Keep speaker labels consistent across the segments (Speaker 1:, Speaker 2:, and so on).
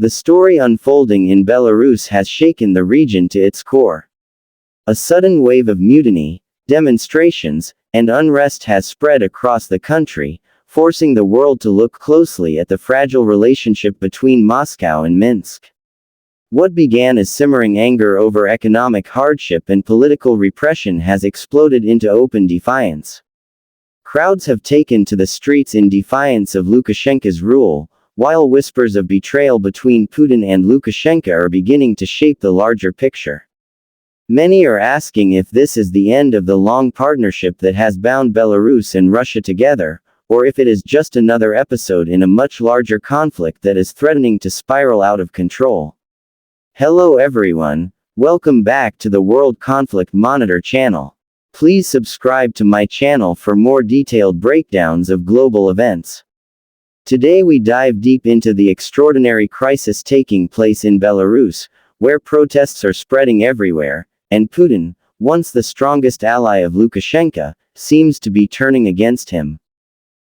Speaker 1: The story unfolding in Belarus has shaken the region to its core. A sudden wave of mutiny, demonstrations, and unrest has spread across the country, forcing the world to look closely at the fragile relationship between Moscow and Minsk. What began as simmering anger over economic hardship and political repression has exploded into open defiance. Crowds have taken to the streets in defiance of Lukashenko's rule, while whispers of betrayal between Putin and Lukashenko are beginning to shape the larger picture. Many are asking if this is the end of the long partnership that has bound Belarus and Russia together, or if it is just another episode in a much larger conflict that is threatening to spiral out of control. Hello everyone, welcome back to the World Conflict Monitor channel. Please subscribe to my channel for more detailed breakdowns of global events. Today we dive deep into the extraordinary crisis taking place in Belarus, where protests are spreading everywhere, and Putin, once the strongest ally of Lukashenko, seems to be turning against him.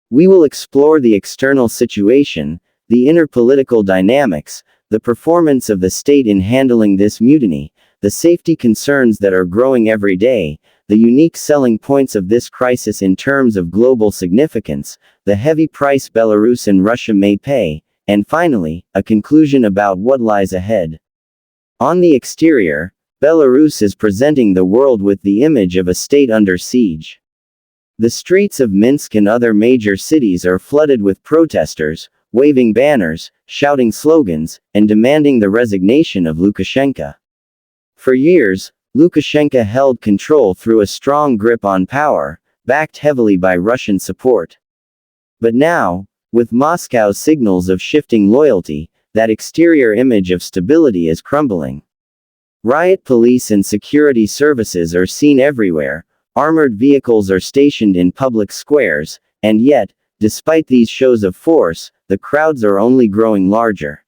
Speaker 1: We will explore the external situation, the inner political dynamics, the performance of the state in handling this mutiny, the safety concerns that are growing every day, the unique selling points of this crisis in terms of global significance, the heavy price Belarus and Russia may pay, and finally, a conclusion about what lies ahead. On the exterior, Belarus is presenting the world with the image of a state under siege. The streets of Minsk and other major cities are flooded with protesters, waving banners, shouting slogans, and demanding the resignation of Lukashenko. For years, Lukashenko held control through a strong grip on power, backed heavily by Russian support. But now, with Moscow's signals of shifting loyalty, that exterior image of stability is crumbling. Riot police and security services are seen everywhere, armored vehicles are stationed in public squares, and yet, despite these shows of force, the crowds are only growing larger.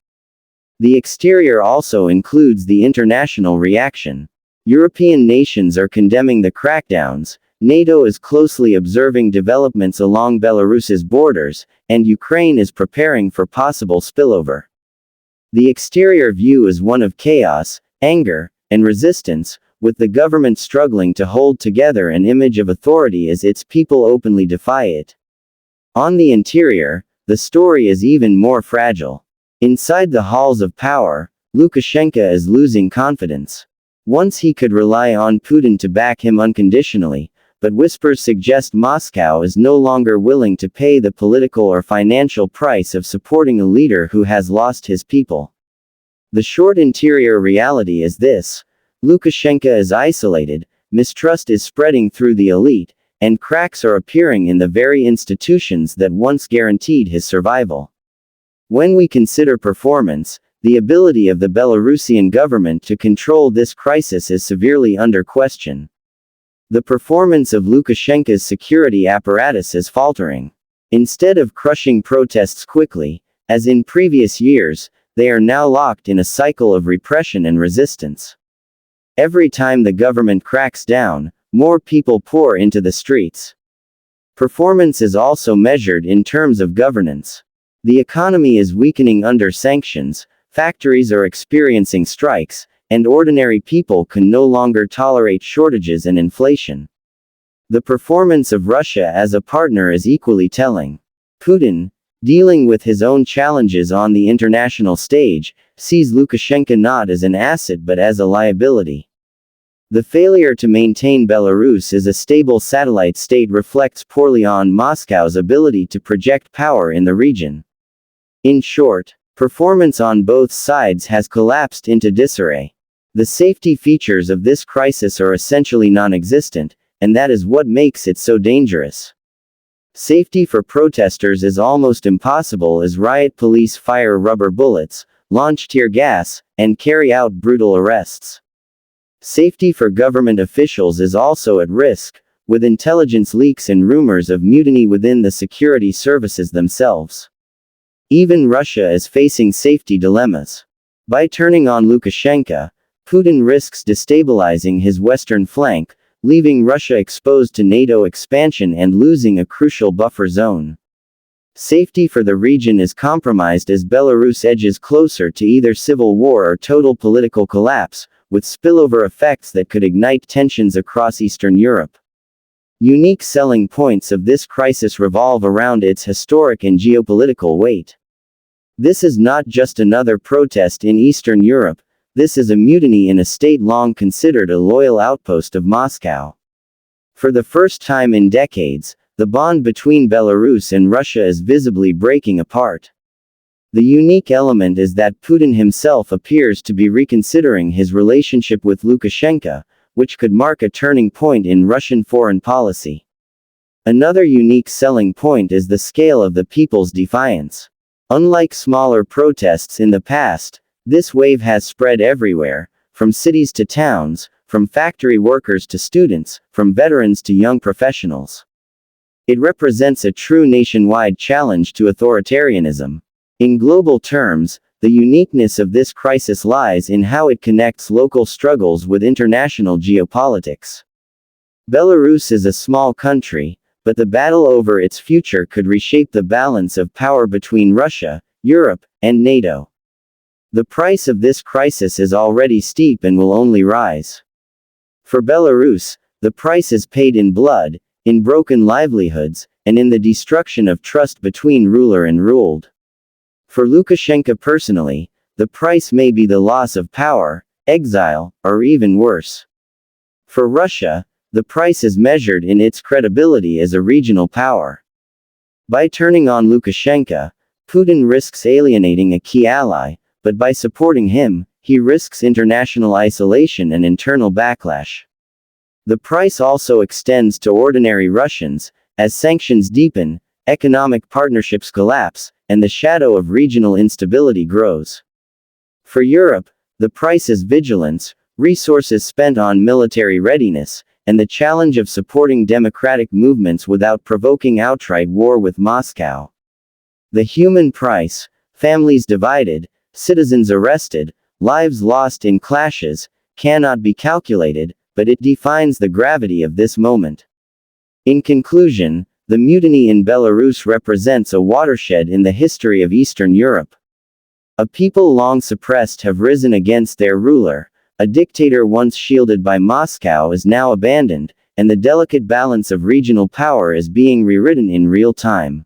Speaker 1: The exterior also includes the international reaction. European nations are condemning the crackdowns, NATO is closely observing developments along Belarus's borders, and Ukraine is preparing for possible spillover. The exterior view is one of chaos, anger, and resistance, with the government struggling to hold together an image of authority as its people openly defy it. On the interior, the story is even more fragile. Inside the halls of power, Lukashenko is losing confidence. Once he could rely on Putin to back him unconditionally, but whispers suggest Moscow is no longer willing to pay the political or financial price of supporting a leader who has lost his people. The short interior reality is this: Lukashenko is isolated, mistrust is spreading through the elite, and cracks are appearing in the very institutions that once guaranteed his survival. When we consider performance, the ability of the Belarusian government to control this crisis is severely under question. The performance of Lukashenko's security apparatus is faltering. Instead of crushing protests quickly, as in previous years, they are now locked in a cycle of repression and resistance. Every time the government cracks down, more people pour into the streets. Performance is also measured in terms of governance. The economy is weakening under sanctions, factories are experiencing strikes, and ordinary people can no longer tolerate shortages and inflation. The performance of Russia as a partner is equally telling. Putin, dealing with his own challenges on the international stage, sees Lukashenko not as an asset but as a liability. The failure to maintain Belarus as a stable satellite state reflects poorly on Moscow's ability to project power in the region. In short, performance on both sides has collapsed into disarray. The safety features of this crisis are essentially non-existent, and that is what makes it so dangerous. Safety for protesters is almost impossible as riot police fire rubber bullets, launch tear gas, and carry out brutal arrests. Safety for government officials is also at risk, with intelligence leaks and rumors of mutiny within the security services themselves. Even Russia is facing safety dilemmas. By turning on Lukashenko, Putin risks destabilizing his western flank, leaving Russia exposed to NATO expansion and losing a crucial buffer zone. Safety for the region is compromised as Belarus edges closer to either civil war or total political collapse, with spillover effects that could ignite tensions across Eastern Europe. Unique selling points of this crisis revolve around its historic and geopolitical weight. This is not just another protest in Eastern Europe, this is a mutiny in a state long considered a loyal outpost of Moscow. For the first time in decades, the bond between Belarus and Russia is visibly breaking apart. The unique element is that Putin himself appears to be reconsidering his relationship with Lukashenko, which could mark a turning point in Russian foreign policy. Another unique selling point is the scale of the people's defiance. Unlike smaller protests in the past, this wave has spread everywhere, from cities to towns, from factory workers to students, from veterans to young professionals. It represents a true nationwide challenge to authoritarianism. In global terms, the uniqueness of this crisis lies in how it connects local struggles with international geopolitics. Belarus is a small country, but the battle over its future could reshape the balance of power between Russia, Europe, and NATO. The price of this crisis is already steep and will only rise. For Belarus, the price is paid in blood, in broken livelihoods, and in the destruction of trust between ruler and ruled. For Lukashenko personally, the price may be the loss of power, exile, or even worse. For Russia, the price is measured in its credibility as a regional power. By turning on Lukashenko, Putin risks alienating a key ally, but by supporting him, he risks international isolation and internal backlash. The price also extends to ordinary Russians, as sanctions deepen, economic partnerships collapse, and the shadow of regional instability grows. For Europe, the price is vigilance, resources spent on military readiness, and the challenge of supporting democratic movements without provoking outright war with Moscow. The human price, families divided, citizens arrested, lives lost in clashes, cannot be calculated, but it defines the gravity of this moment. In conclusion, the mutiny in Belarus represents a watershed in the history of Eastern Europe. A people long suppressed have risen against their ruler, a dictator once shielded by Moscow is now abandoned, and the delicate balance of regional power is being rewritten in real time.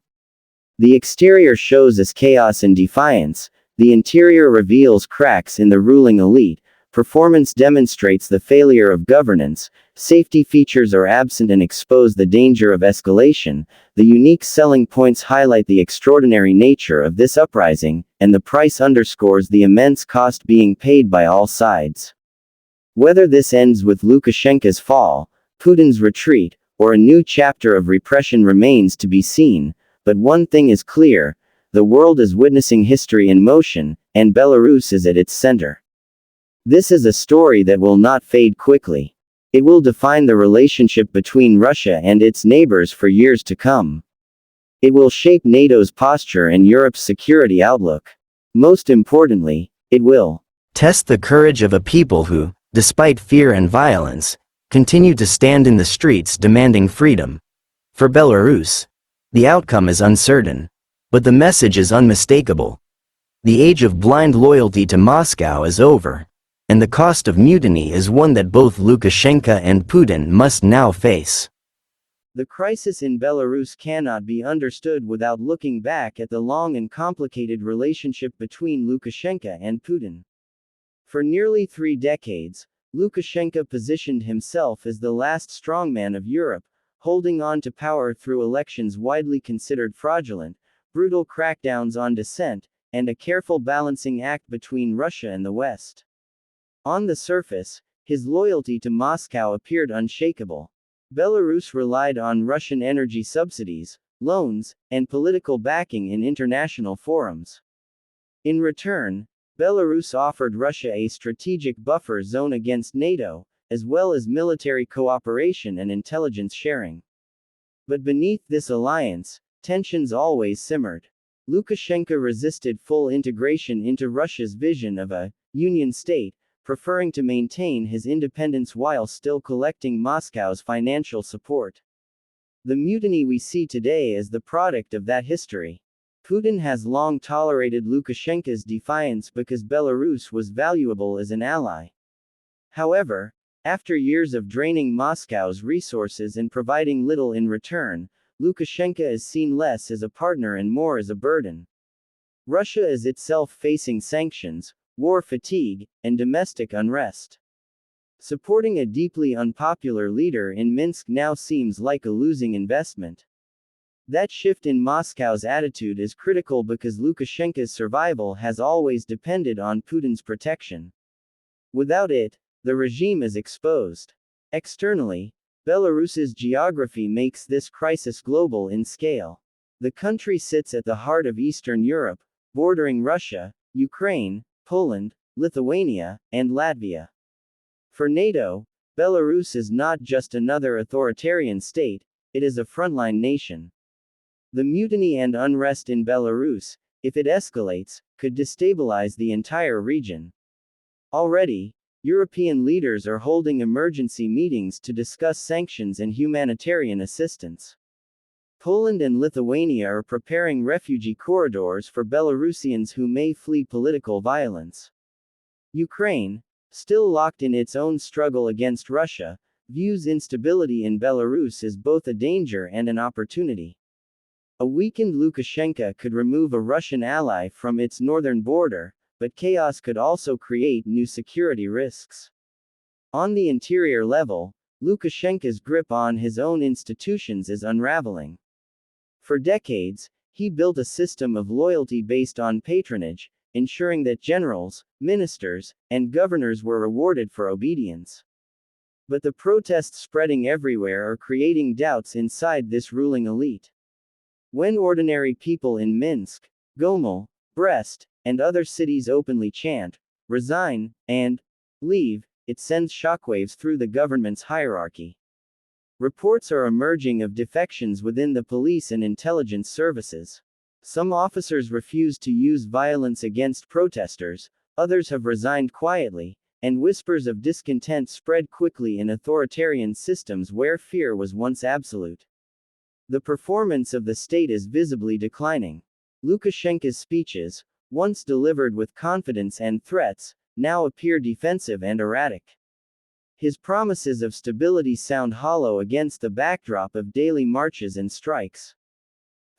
Speaker 1: The exterior shows as chaos and defiance, the interior reveals cracks in the ruling elite. Performance demonstrates the failure of governance, safety features are absent and expose the danger of escalation, the unique selling points highlight the extraordinary nature of this uprising, and the price underscores the immense cost being paid by all sides. Whether this ends with Lukashenko's fall, Putin's retreat, or a new chapter of repression remains to be seen, but one thing is clear, the world is witnessing history in motion, and Belarus is at its center. This is a story that will not fade quickly. It will define the relationship between Russia and its neighbors for years to come. It will shape NATO's posture and Europe's security outlook. Most importantly, it will test the courage of a people who, despite fear and violence, continue to stand in the streets demanding freedom. For Belarus, the outcome is uncertain, but the message is unmistakable. The age of blind loyalty to Moscow is over. And the cost of mutiny is one that both Lukashenko and Putin must now face. The crisis in Belarus cannot be understood without looking back at the long and complicated relationship between Lukashenko and Putin. For nearly 3 decades, Lukashenko positioned himself as the last strongman of Europe, holding on to power through elections widely considered fraudulent, brutal crackdowns on dissent, and a careful balancing act between Russia and the West. On the surface, his loyalty to Moscow appeared unshakable. Belarus relied on Russian energy subsidies, loans, and political backing in international forums. In return, Belarus offered Russia a strategic buffer zone against NATO, as well as military cooperation and intelligence sharing. But beneath this alliance, tensions always simmered. Lukashenko resisted full integration into Russia's vision of a union state, preferring to maintain his independence while still collecting Moscow's financial support. The mutiny we see today is the product of that history. Putin has long tolerated Lukashenko's defiance because Belarus was valuable as an ally. However, after years of draining Moscow's resources and providing little in return, Lukashenko is seen less as a partner and more as a burden. Russia is itself facing sanctions, war fatigue, and domestic unrest. Supporting a deeply unpopular leader in Minsk now seems like a losing investment. That shift in Moscow's attitude is critical because Lukashenko's survival has always depended on Putin's protection. Without it, the regime is exposed. Externally, Belarus's geography makes this crisis global in scale. The country sits at the heart of Eastern Europe, bordering Russia, Ukraine, Poland, Lithuania, and Latvia. For NATO, Belarus is not just another authoritarian state, it is a frontline nation. The mutiny and unrest in Belarus, if it escalates, could destabilize the entire region. Already, European leaders are holding emergency meetings to discuss sanctions and humanitarian assistance. Poland and Lithuania are preparing refugee corridors for Belarusians who may flee political violence. Ukraine, still locked in its own struggle against Russia, views instability in Belarus as both a danger and an opportunity. A weakened Lukashenko could remove a Russian ally from its northern border, but chaos could also create new security risks. On the interior level, Lukashenko's grip on his own institutions is unraveling. For decades, he built a system of loyalty based on patronage, ensuring that generals, ministers, and governors were rewarded for obedience. But the protests spreading everywhere are creating doubts inside this ruling elite. When ordinary people in Minsk, Gomel, Brest, and other cities openly chant, "Resign," and "Leave," it sends shockwaves through the government's hierarchy. Reports are emerging of defections within the police and intelligence services. Some officers refuse to use violence against protesters, others have resigned quietly, and whispers of discontent spread quickly in authoritarian systems where fear was once absolute. The performance of the state is visibly declining. Lukashenko's speeches, once delivered with confidence and threats, now appear defensive and erratic. His promises of stability sound hollow against the backdrop of daily marches and strikes.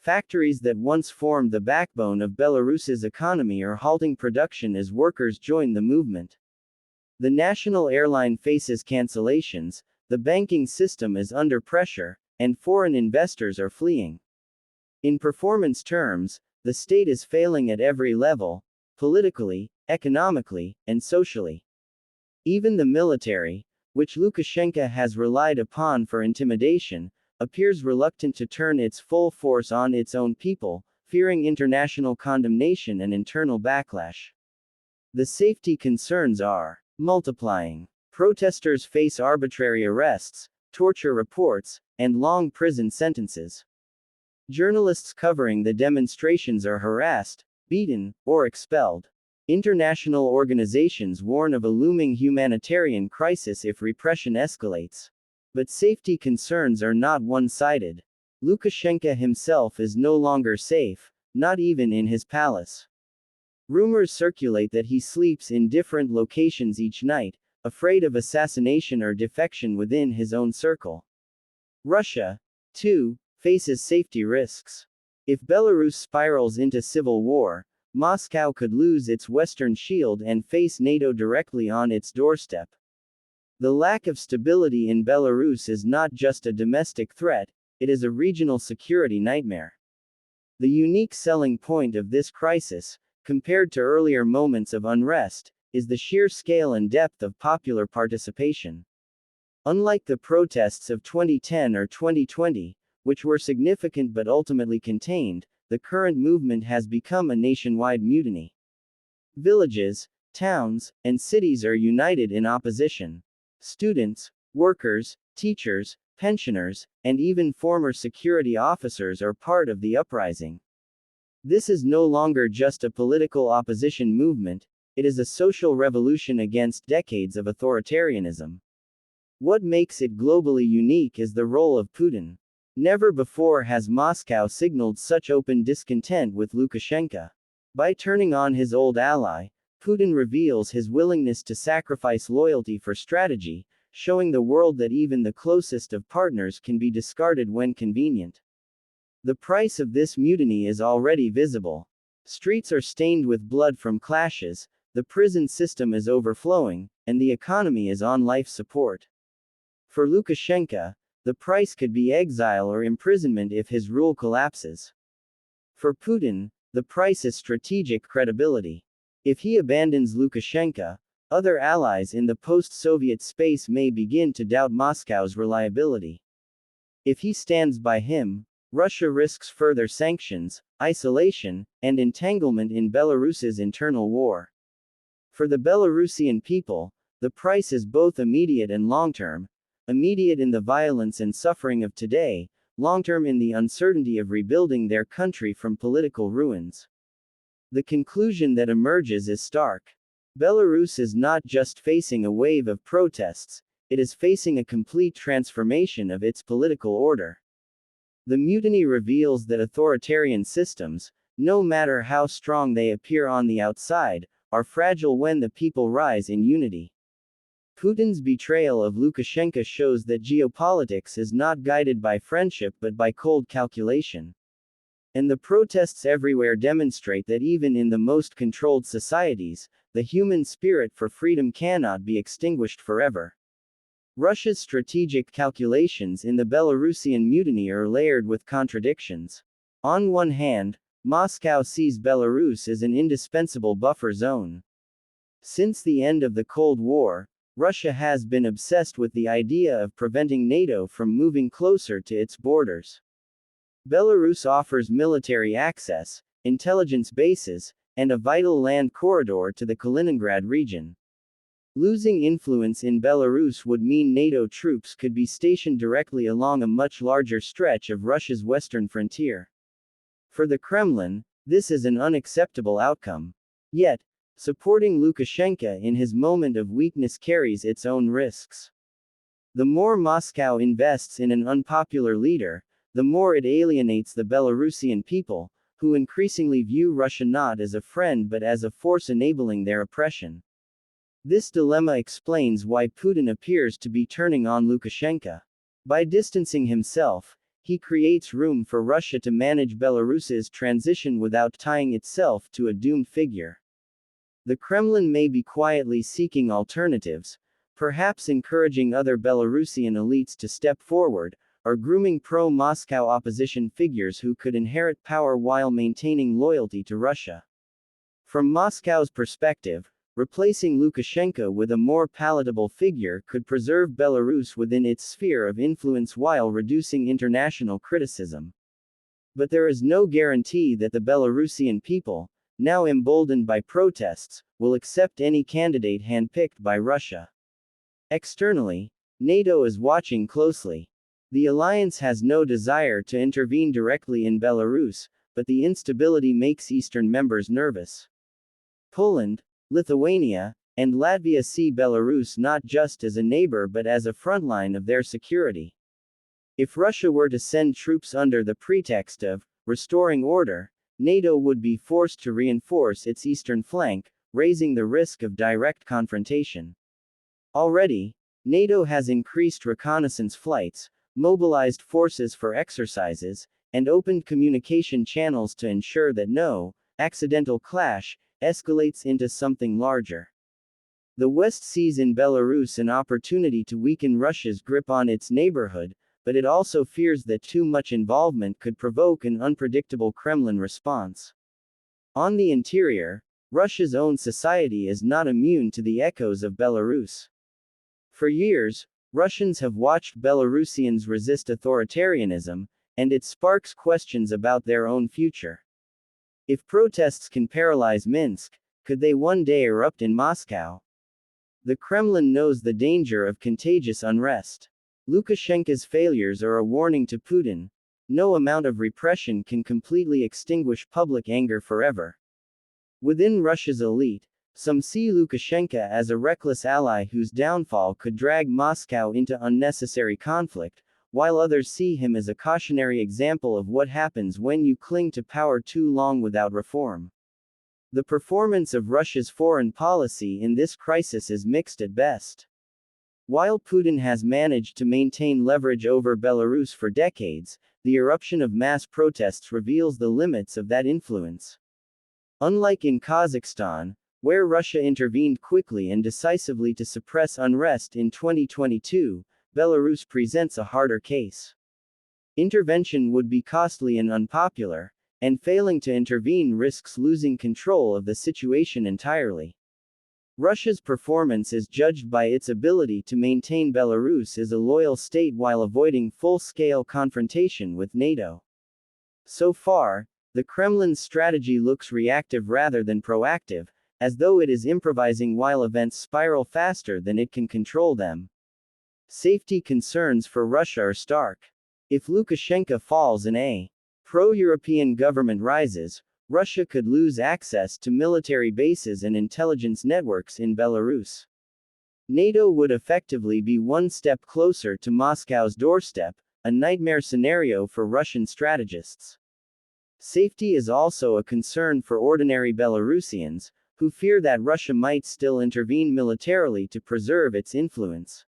Speaker 1: Factories that once formed the backbone of Belarus's economy are halting production as workers join the movement. The national airline faces cancellations, the banking system is under pressure, and foreign investors are fleeing. In performance terms, the state is failing at every level, politically, economically, and socially. Even the military, which Lukashenko has relied upon for intimidation, appears reluctant to turn its full force on its own people, fearing international condemnation and internal backlash. The safety concerns are multiplying. Protesters face arbitrary arrests, torture reports, and long prison sentences. Journalists covering the demonstrations are harassed, beaten, or expelled. International organizations warn of a looming humanitarian crisis if repression escalates. But safety concerns are not one-sided. Lukashenko himself is no longer safe, not even in his palace. Rumors circulate that he sleeps in different locations each night, afraid of assassination or defection within his own circle. Russia, too, faces safety risks. If Belarus spirals into civil war, Moscow could lose its Western shield and face NATO directly on its doorstep. The lack of stability in Belarus is not just a domestic threat, it is a regional security nightmare. The unique selling point of this crisis, compared to earlier moments of unrest, is the sheer scale and depth of popular participation. Unlike the protests of 2010 or 2020, which were significant but ultimately contained, the current movement has become a nationwide mutiny. Villages, towns, and cities are united in opposition. Students, workers, teachers, pensioners, and even former security officers are part of the uprising. This is no longer just a political opposition movement, it is a social revolution against decades of authoritarianism. What makes it globally unique is the role of Putin. Never before has Moscow signaled such open discontent with Lukashenko. By turning on his old ally, Putin reveals his willingness to sacrifice loyalty for strategy, showing the world that even the closest of partners can be discarded when convenient. The price of this mutiny is already visible. Streets are stained with blood from clashes, the prison system is overflowing, and the economy is on life support. For Lukashenko, the price could be exile or imprisonment if his rule collapses. For Putin, the price is strategic credibility. If he abandons Lukashenko, other allies in the post-Soviet space may begin to doubt Moscow's reliability. If he stands by him, Russia risks further sanctions, isolation, and entanglement in Belarus's internal war. For the Belarusian people, the price is both immediate and long-term. Immediate in the violence and suffering of today, long-term in the uncertainty of rebuilding their country from political ruins. The conclusion that emerges is stark. Belarus is not just facing a wave of protests, it is facing a complete transformation of its political order. The mutiny reveals that authoritarian systems, no matter how strong they appear on the outside, are fragile when the people rise in unity. Putin's betrayal of Lukashenko shows that geopolitics is not guided by friendship but by cold calculation. And the protests everywhere demonstrate that even in the most controlled societies, the human spirit for freedom cannot be extinguished forever. Russia's strategic calculations in the Belarusian mutiny are layered with contradictions. On one hand, Moscow sees Belarus as an indispensable buffer zone. Since the end of the Cold War, Russia has been obsessed with the idea of preventing NATO from moving closer to its borders. Belarus offers military access, intelligence bases, and a vital land corridor to the Kaliningrad region. Losing influence in Belarus would mean NATO troops could be stationed directly along a much larger stretch of Russia's western frontier. For the Kremlin, this is an unacceptable outcome. Yet, supporting Lukashenko in his moment of weakness carries its own risks. The more Moscow invests in an unpopular leader, the more it alienates the Belarusian people, who increasingly view Russia not as a friend but as a force enabling their oppression. This dilemma explains why Putin appears to be turning on Lukashenko. By distancing himself, he creates room for Russia to manage Belarus's transition without tying itself to a doomed figure. The Kremlin may be quietly seeking alternatives, perhaps encouraging other Belarusian elites to step forward, or grooming pro-Moscow opposition figures who could inherit power while maintaining loyalty to Russia. From Moscow's perspective, replacing Lukashenko with a more palatable figure could preserve Belarus within its sphere of influence while reducing international criticism. But there is no guarantee that the Belarusian people, now emboldened by protests, will accept any candidate handpicked by Russia. Externally, NATO is watching closely. The alliance has no desire to intervene directly in Belarus, but the instability makes Eastern members nervous. Poland, Lithuania, and Latvia see Belarus not just as a neighbor but as a frontline of their security. If Russia were to send troops under the pretext of restoring order, NATO would be forced to reinforce its eastern flank, raising the risk of direct confrontation. Already, NATO has increased reconnaissance flights, mobilized forces for exercises, and opened communication channels to ensure that no accidental clash escalates into something larger. The West sees in Belarus an opportunity to weaken Russia's grip on its neighborhood, but it also fears that too much involvement could provoke an unpredictable Kremlin response. On the interior, Russia's own society is not immune to the echoes of Belarus. For years, Russians have watched Belarusians resist authoritarianism, and it sparks questions about their own future. If protests can paralyze Minsk, could they one day erupt in Moscow? The Kremlin knows the danger of contagious unrest. Lukashenko's failures are a warning to Putin. No amount of repression can completely extinguish public anger forever. Within Russia's elite, some see Lukashenko as a reckless ally whose downfall could drag Moscow into unnecessary conflict, while others see him as a cautionary example of what happens when you cling to power too long without reform. The performance of Russia's foreign policy in this crisis is mixed at best. While Putin has managed to maintain leverage over Belarus for decades, the eruption of mass protests reveals the limits of that influence. Unlike in Kazakhstan, where Russia intervened quickly and decisively to suppress unrest in 2022, Belarus presents a harder case. Intervention would be costly and unpopular, and failing to intervene risks losing control of the situation entirely. Russia's performance is judged by its ability to maintain Belarus as a loyal state while avoiding full-scale confrontation with NATO. So far, the Kremlin's strategy looks reactive rather than proactive, as though it is improvising while events spiral faster than it can control them. Safety concerns for Russia are stark. If Lukashenko falls and a pro-European government rises, Russia could lose access to military bases and intelligence networks in Belarus. NATO would effectively be one step closer to Moscow's doorstep, a nightmare scenario for Russian strategists. Safety is also a concern for ordinary Belarusians, who fear that Russia might still intervene militarily to preserve its influence.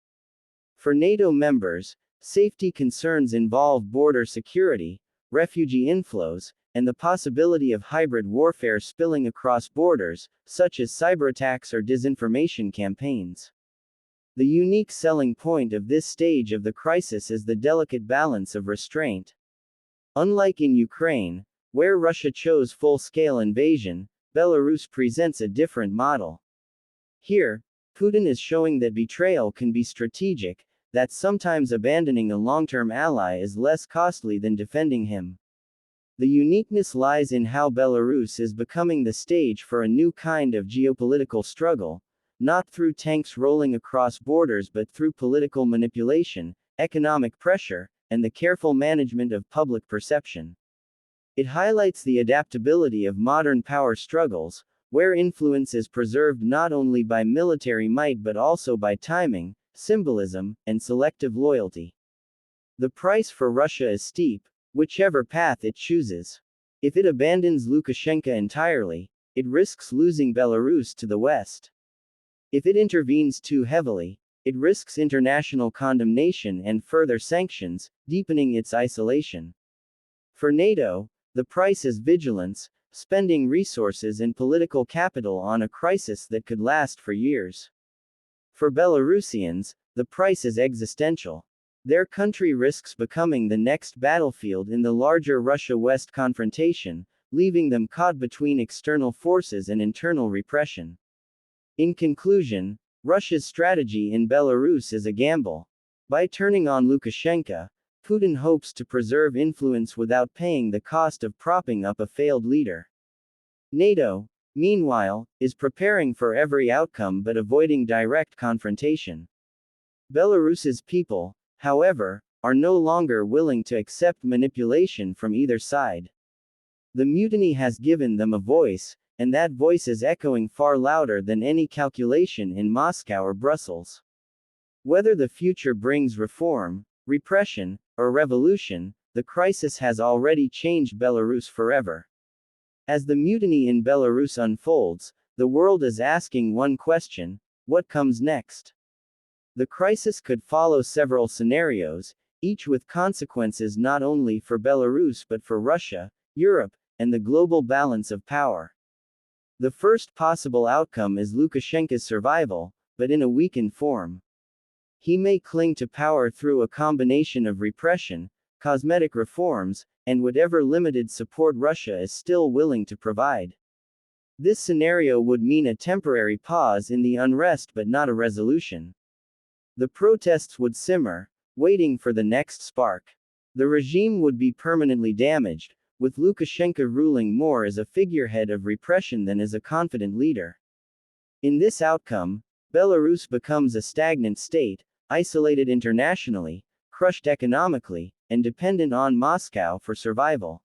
Speaker 1: For NATO members, safety concerns involve border security, refugee inflows, and the possibility of hybrid warfare spilling across borders, such as cyberattacks or disinformation campaigns. The unique selling point of this stage of the crisis is the delicate balance of restraint. Unlike in Ukraine, where Russia chose full-scale invasion, Belarus presents a different model. Here, Putin is showing that betrayal can be strategic, that sometimes abandoning a long-term ally is less costly than defending him. The uniqueness lies in how Belarus is becoming the stage for a new kind of geopolitical struggle, not through tanks rolling across borders but through political manipulation, economic pressure, and the careful management of public perception. It highlights the adaptability of modern power struggles, where influence is preserved not only by military might but also by timing, symbolism, and selective loyalty. The price for Russia is steep, whichever path it chooses. If it abandons Lukashenko entirely, it risks losing Belarus to the West. If it intervenes too heavily, it risks international condemnation and further sanctions, deepening its isolation. For NATO, the price is vigilance, spending resources and political capital on a crisis that could last for years. For Belarusians, the price is existential. Their country risks becoming the next battlefield in the larger Russia-West confrontation, leaving them caught between external forces and internal repression. In conclusion, Russia's strategy in Belarus is a gamble. By turning on Lukashenko, Putin hopes to preserve influence without paying the cost of propping up a failed leader. NATO, meanwhile, is preparing for every outcome but avoiding direct confrontation. Belarus's people, however, are no longer willing to accept manipulation from either side. The mutiny has given them a voice, and that voice is echoing far louder than any calculation in Moscow or Brussels. Whether the future brings reform, repression, or revolution, the crisis has already changed Belarus forever. As the mutiny in Belarus unfolds, the world is asking one question: what comes next? The crisis could follow several scenarios, each with consequences not only for Belarus but for Russia, Europe, and the global balance of power. The first possible outcome is Lukashenko's survival, but in a weakened form. He may cling to power through a combination of repression, cosmetic reforms, and whatever limited support Russia is still willing to provide. This scenario would mean a temporary pause in the unrest but not a resolution. The protests would simmer, waiting for the next spark. The regime would be permanently damaged, with Lukashenko ruling more as a figurehead of repression than as a confident leader. In this outcome, Belarus becomes a stagnant state, isolated internationally, crushed economically, and dependent on Moscow for survival.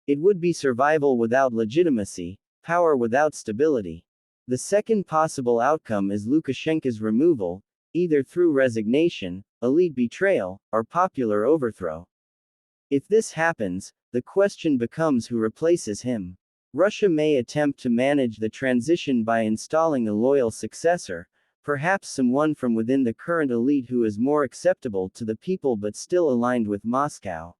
Speaker 1: It would be survival without legitimacy, power without stability. The second possible outcome is Lukashenko's removal, either through resignation, elite betrayal, or popular overthrow. If this happens, the question becomes who replaces him. Russia may attempt to manage the transition by installing a loyal successor, perhaps someone from within the current elite who is more acceptable to the people but still aligned with Moscow.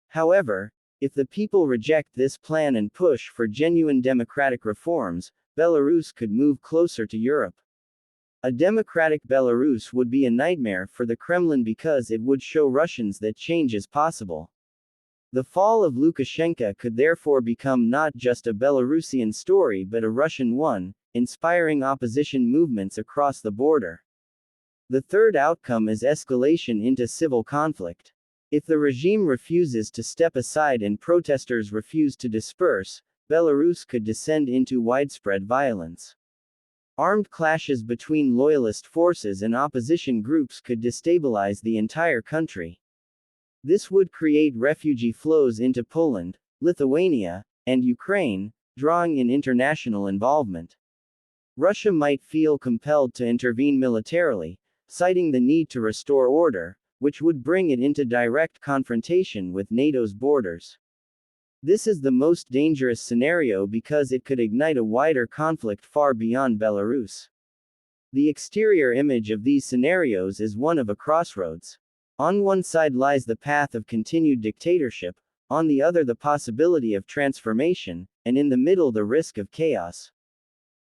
Speaker 1: However, if the people reject this plan and push for genuine democratic reforms, Belarus could move closer to Europe. A democratic Belarus would be a nightmare for the Kremlin because it would show Russians that change is possible. The fall of Lukashenko could therefore become not just a Belarusian story but a Russian one, inspiring opposition movements across the border. The third outcome is escalation into civil conflict. If the regime refuses to step aside and protesters refuse to disperse, Belarus could descend into widespread violence. Armed clashes between loyalist forces and opposition groups could destabilize the entire country. This would create refugee flows into Poland, Lithuania, and Ukraine, drawing in international involvement. Russia might feel compelled to intervene militarily, citing the need to restore order, which would bring it into direct confrontation with NATO's borders. This is the most dangerous scenario because it could ignite a wider conflict far beyond Belarus. The exterior image of these scenarios is one of a crossroads. On one side lies the path of continued dictatorship, on the other the possibility of transformation, and in the middle the risk of chaos.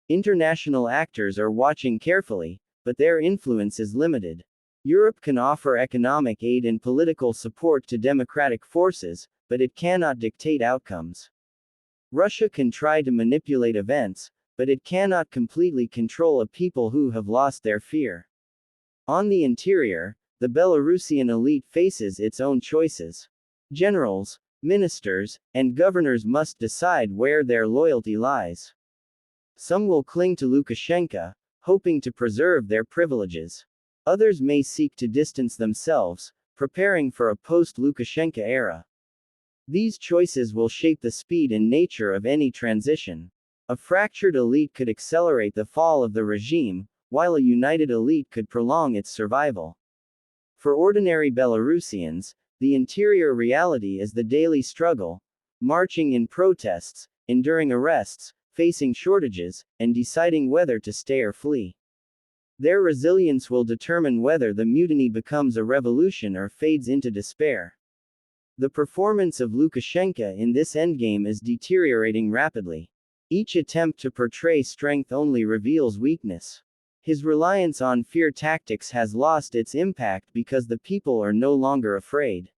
Speaker 1: International actors are watching carefully, but their influence is limited. Europe can offer economic aid and political support to democratic forces, but it cannot dictate outcomes. Russia can try to manipulate events, but it cannot completely control a people who have lost their fear. On the interior, the Belarusian elite faces its own choices. Generals, ministers, and governors must decide where their loyalty lies. Some will cling to Lukashenko, hoping to preserve their privileges. Others may seek to distance themselves, preparing for a post-Lukashenko era. These choices will shape the speed and nature of any transition. A fractured elite could accelerate the fall of the regime, while a united elite could prolong its survival. For ordinary Belarusians, the interior reality is the daily struggle, marching in protests, enduring arrests, facing shortages, and deciding whether to stay or flee. Their resilience will determine whether the mutiny becomes a revolution or fades into despair. The performance of Lukashenko in this endgame is deteriorating rapidly. Each attempt to portray strength only reveals weakness. His reliance on fear tactics has lost its impact because the people are no longer afraid.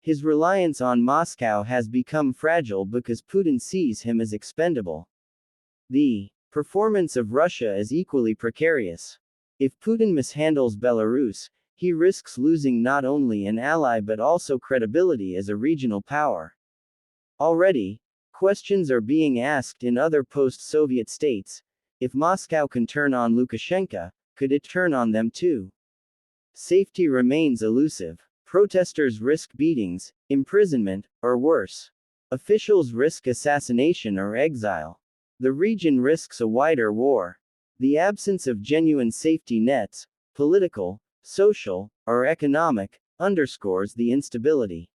Speaker 1: His reliance on Moscow has become fragile because Putin sees him as expendable. The performance of Russia is equally precarious. If Putin mishandles Belarus, he risks losing not only an ally but also credibility as a regional power. Already, questions are being asked in other post-Soviet states. If Moscow can turn on Lukashenko, could it turn on them too? Safety remains elusive. Protesters risk beatings, imprisonment, or worse. Officials risk assassination or exile. The region risks a wider war. The absence of genuine safety nets, political, social, or economic, underscores the instability.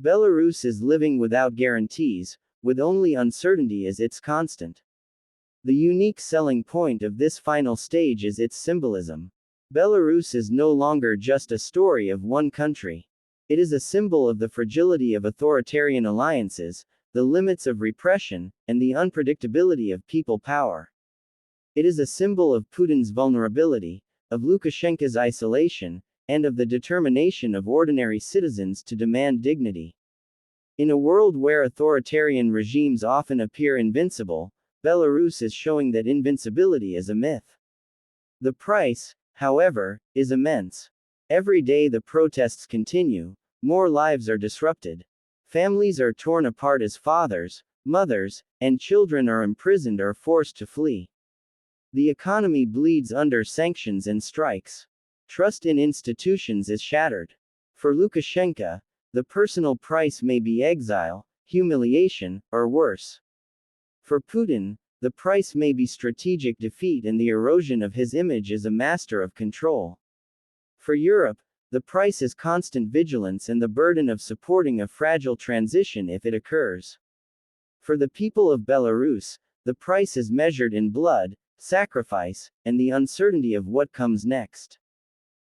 Speaker 1: Belarus is living without guarantees, with only uncertainty as its constant. The unique selling point of this final stage is its symbolism. Belarus is no longer just a story of one country. It is a symbol of the fragility of authoritarian alliances, the limits of repression, and the unpredictability of people power. It is a symbol of Putin's vulnerability, of Lukashenko's isolation, and of the determination of ordinary citizens to demand dignity. In a world where authoritarian regimes often appear invincible, Belarus is showing that invincibility is a myth. The price, however, is immense. Every day the protests continue, more lives are disrupted. Families are torn apart as fathers, mothers, and children are imprisoned or forced to flee. The economy bleeds under sanctions and strikes. Trust in institutions is shattered. For Lukashenko, the personal price may be exile, humiliation, or worse. For Putin, the price may be strategic defeat and the erosion of his image as a master of control. For Europe, the price is constant vigilance and the burden of supporting a fragile transition if it occurs. For the people of Belarus, the price is measured in blood, sacrifice, and the uncertainty of what comes next.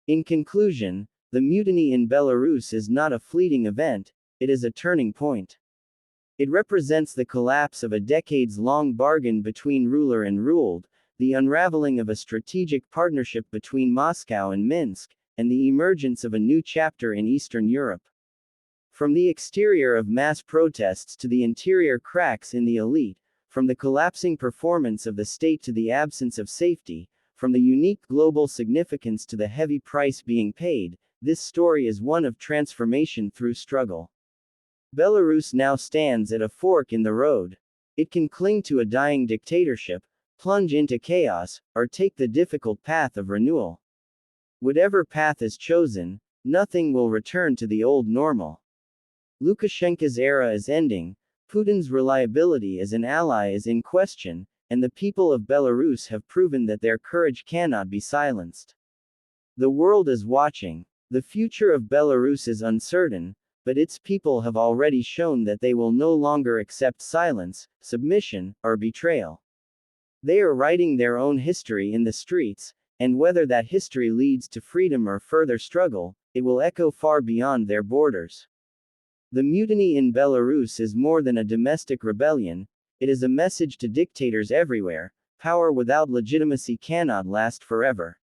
Speaker 1: In conclusion, the mutiny in Belarus is not a fleeting event, it is a turning point. It represents the collapse of a decades-long bargain between ruler and ruled, the unraveling of a strategic partnership between Moscow and Minsk, and the emergence of a new chapter in Eastern Europe. From the exterior of mass protests to the interior cracks in the elite, from the collapsing performance of the state to the absence of safety, from the unique global significance to the heavy price being paid, this story is one of transformation through struggle. Belarus now stands at a fork in the road. It can cling to a dying dictatorship, plunge into chaos, or take the difficult path of renewal. Whatever path is chosen, nothing will return to the old normal. Lukashenko's era is ending, Putin's reliability as an ally is in question, and the people of Belarus have proven that their courage cannot be silenced. The world is watching. The future of Belarus is uncertain, but its people have already shown that they will no longer accept silence, submission, or betrayal. They are writing their own history in the streets, and whether that history leads to freedom or further struggle, it will echo far beyond their borders. The mutiny in Belarus is more than a domestic rebellion, it is a message to dictators everywhere: power without legitimacy cannot last forever.